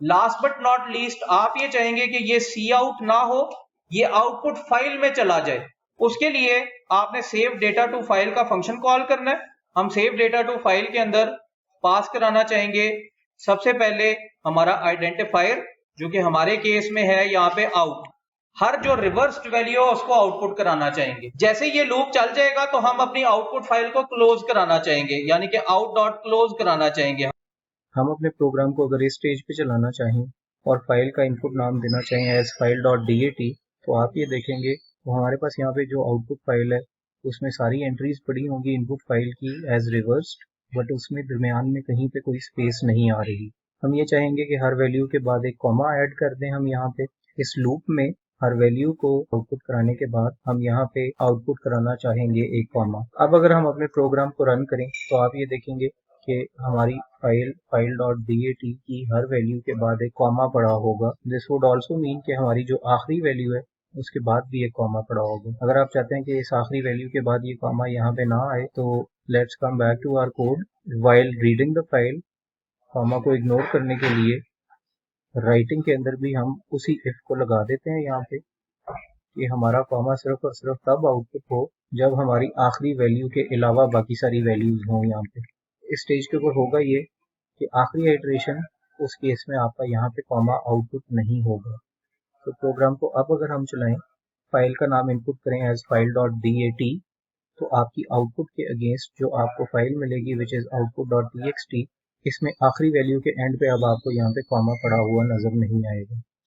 Last but not least आप ये चाहेंगे कि ये सी आउट ना हो, ये आउटपुट फाइल में चला जाए। उसके लिए आपने सेव डेटा टू फाइल का फंक्शन कॉल करना है। हम सेव डेटा टू फाइल के अंदर पास कराना चाहेंगे सबसे पहले हमारा आइडेंटिफायर, जो कि हमारे केस में है यहाँ पे आउट। हर जो रिवर्स्ड वैल्यू है उसको आउटपुट कराना चाहेंगे। जैसे ये लूप चल जाएगा तो हम अपनी आउटपुट फाइल को क्लोज कराना चाहेंगे, यानी कि आउट डॉट क्लोज कराना चाहेंगे। हम अपने प्रोग्राम को अगर इस स्टेज पे चलाना चाहें और फाइल का इनपुट नाम देना चाहें एज फाइल डॉट dat, तो आप ये देखेंगे तो हमारे पास यहाँ पे जो आउटपुट फाइल है उसमें सारी एंट्रीज पड़ी होंगी इनपुट फाइल की एज रिवर्स्ड, बट उसमें दरमियान में कहीं पे कोई स्पेस नहीं आ रही। हम ये चाहेंगे कि हर वैल्यू के बाद एक कॉमा ऐड कर दें। हम यहाँ पे इस लूप में हर वैल्यू को आउटपुट कराने के बाद हम यहाँ पे आउटपुट कराना चाहेंगे एक कॉमा। अब अगर हम अपने प्रोग्राम को रन करें तो आप ये देखेंगे कि हमारी फाइल डॉट dat की हर वैल्यू के बाद एक कॉमा पड़ा होगा। दिस वुड ऑल्सो मीन कि हमारी जो आखिरी वैल्यू है उसके बाद भी एक कॉमा पड़ा होगा। अगर आप चाहते हैं कि इस आखिरी वैल्यू के बाद ये कॉमा यहाँ पे ना आए तो let's come back to our code. While reading the file, comma को इग्नोर करने के लिए राइटिंग के अंदर भी हम उसी इफ को लगा देते हैं यहाँ पे कि हमारा कॉमा सिर्फ और सिर्फ तब आउटपुट हो जब हमारी आखिरी वैल्यू के अलावा बाकी सारी वैल्यूज हों। यहाँ पे इस स्टेज के ऊपर होगा ये कि आखिरी आइटरेशन, उस केस में आपका यहाँ पे कॉमा आउटपुट नहीं होगा। तो प्रोग्राम को अब अगर हम चलाएं, फाइल का नाम इनपुट करें एज फाइल डॉट dat, तो आपकी आउटपुट के अगेंस्ट जो आपको फाइल मिलेगी which is output dot txt, इसमें आखिरी वैल्यू के एंड पे अब आपको यहाँ पे कॉमा पड़ा हुआ नजर नहीं आएगा।